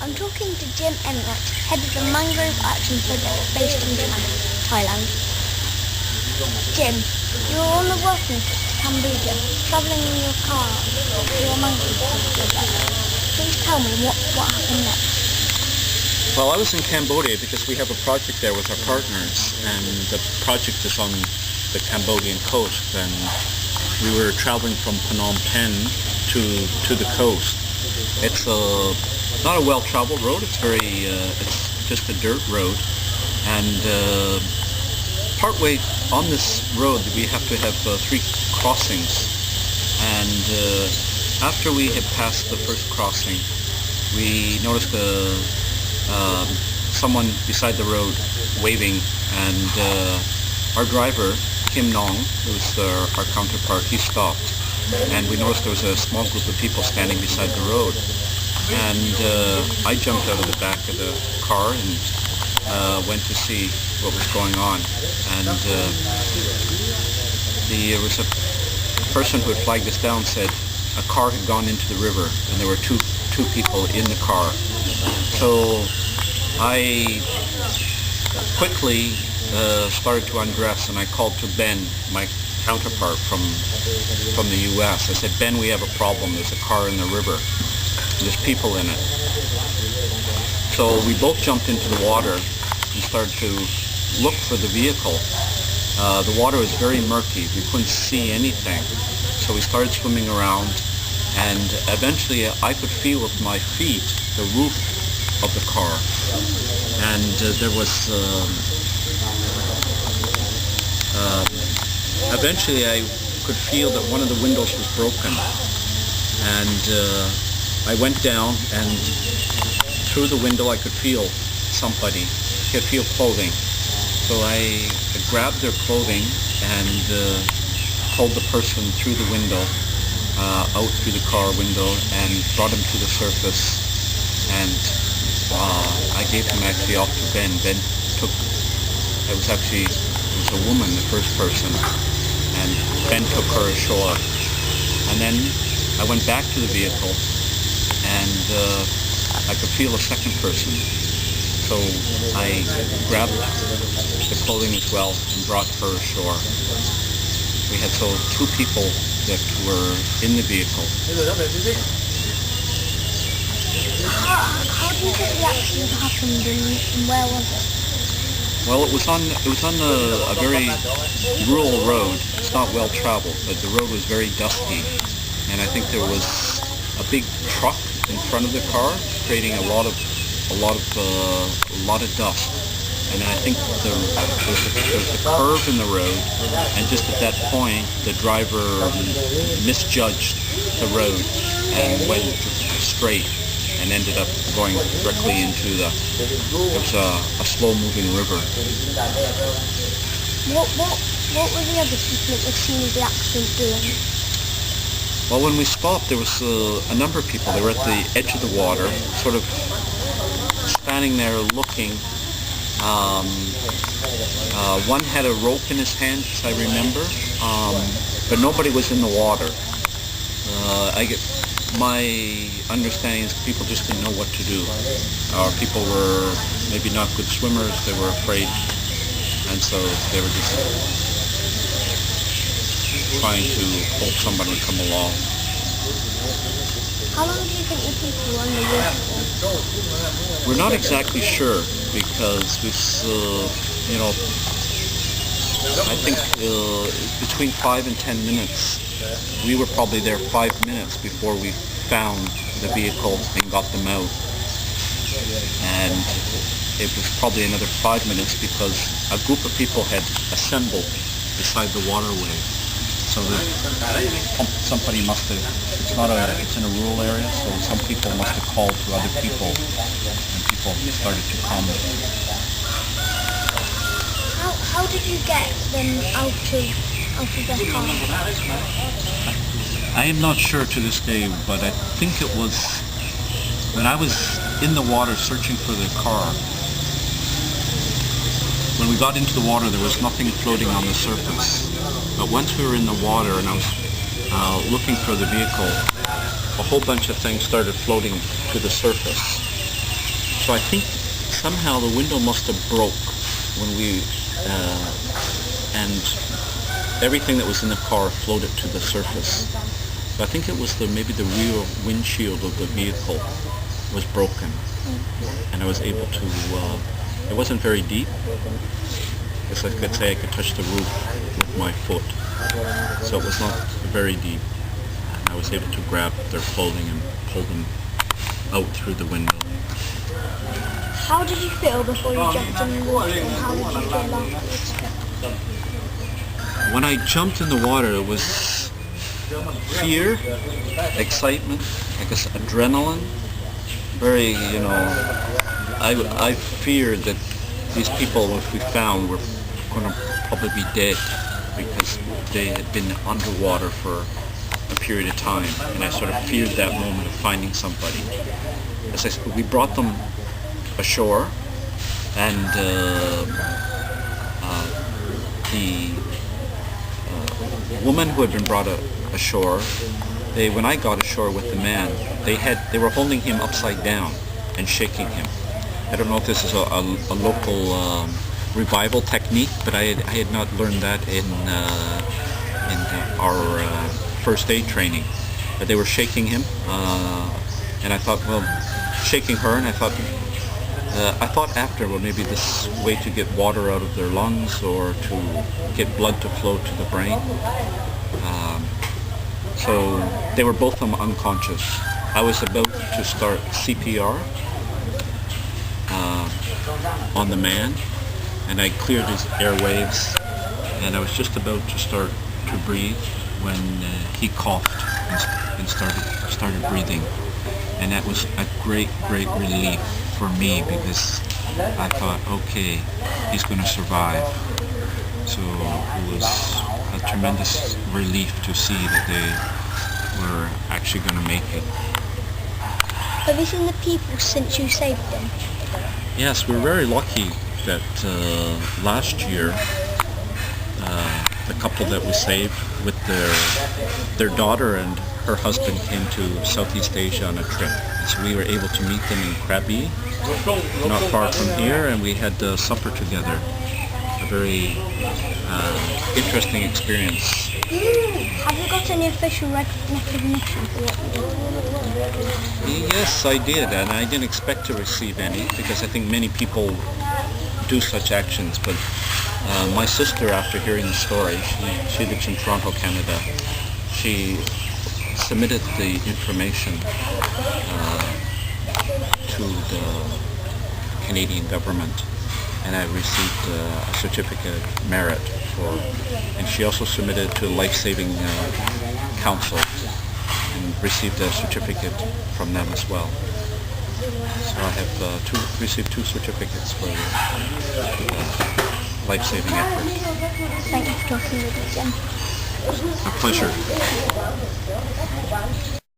I'm talking to Jim Enright, head of the Mangrove Action Project based in Thailand. Jim, you were on the working trip to Cambodia, travelling in your car to your mangrove project. Please tell me what happened next. Well, I was in Cambodia because we have a project there with our partners, and the project is on the Cambodian coast, and we were traveling from Phnom Penh to the coast. It's not a well-traveled road. It's it's just a dirt road, and partway on this road we have to have 3 crossings, and after we had passed the first crossing, we noticed someone beside the road waving, and our driver, Kim Nong, who's our counterpart, he stopped, and we noticed there was a small group of people standing beside the road, and I jumped out of the back of the car and went to see what was going on, and there was a person who had flagged us down, said a car had gone into the river and there were two people in the car. So I quickly started to undress, and I called to Ben, my counterpart from the US. I said, Ben, we have a problem. There's a car in the river. There's people in it. So we both jumped into the water and started to look for the vehicle. The water was very murky. We couldn't see anything. So we started swimming around, and eventually I could feel with my feet the roof of the car. And there was eventually I could feel that one of the windows was broken, and I went down, and through the window I could feel somebody. I could feel clothing. So I grabbed their clothing and pulled the person through the window, out through the car window, and brought him to the surface, and I gave him actually off to Ben. Ben took, it was a woman, the first person, and Ben took her ashore. And then I went back to the vehicle, and I could feel a second person. So I grabbed the clothing as well and brought her ashore. We had 2 people that were in the vehicle. How do you think the accident happened, and where was it? Well, it was on a very rural road. It's not well traveled, but the road was very dusty, and I think there was a big truck in front of the car, creating a lot of dust. And I think there's a curve in the road, and just at that point, the driver misjudged the road and went straight and ended up going directly into it was a slow-moving river. What were the other people at the scene of the accident doing? Well, when we stopped, there was a number of people. They were at the edge of the water, sort of standing there looking. One had a rope in his hand, as I remember, but nobody was in the water. My understanding is people just didn't know what to do. People were maybe not good swimmers. They were afraid, and so they were just trying to hope somebody would come along. How long do you think the people were on the river for? We're not exactly sure, because I think between 5 and 10 minutes. We were probably there 5 minutes before we found the vehicle and got them out. And it was probably another 5 minutes because a group of people had assembled beside the waterway. So that somebody must have, it's in a rural area, so some people must have called to other people, and people started to come. How did you get them out of their car? I am not sure to this day, but I think it was when I was in the water searching for the car. When we got into the water, there was nothing floating on the surface. But once we were in the water and I was looking for the vehicle, a whole bunch of things started floating to the surface. So I think somehow the window must have broke when we, and everything that was in the car floated to the surface. So I think it was maybe the rear windshield of the vehicle was broken, and I was able to, it wasn't very deep. As I could say, I could touch the roof with my foot. So it was not very deep. And I was able to grab their clothing and pull them out through the window. How did you feel before you jumped in the water, and how did you feel afterwards? When I jumped in the water, it was fear, excitement, I guess adrenaline. Very, I feared that these people, which we found, were going to probably be dead because they had been underwater for a period of time, and I sort of feared that moment of finding somebody. As I said, we brought them ashore, and the woman who had been brought ashore, when I got ashore with the man, they were holding him upside down and shaking him. I don't know if this is a local revival technique, but I had not learned that in our first aid training. But they were shaking him, and I thought, well, shaking her, and I thought after, well, maybe this way to get water out of their lungs or to get blood to flow to the brain. So they were both of them unconscious. I was about to start CPR on the man, and I cleared his airwaves, and I was just about to start to breathe when he coughed and started breathing, and that was a great relief for me, because I thought, okay, he's going to survive. So it was a tremendous relief to see that they were actually going to make it. Have you seen the people since you saved them? Yes, we're very lucky that last year the couple that we saved with their daughter and her husband came to Southeast Asia on a trip. So we were able to meet them in Krabi, not far from here, and we had supper together. A very interesting experience. Have you got any official recognition for what you did? Yes, I did, and I didn't expect to receive any, because I think many people do such actions, but my sister, after hearing the story, she lives in Toronto, Canada, she submitted the information to the Canadian government, and I received a certificate of merit for, and she also submitted to Life Saving Council and received a certificate from them as well. So I have received 2 certificates for life-saving efforts. Thank you for talking with me, Jim. A pleasure.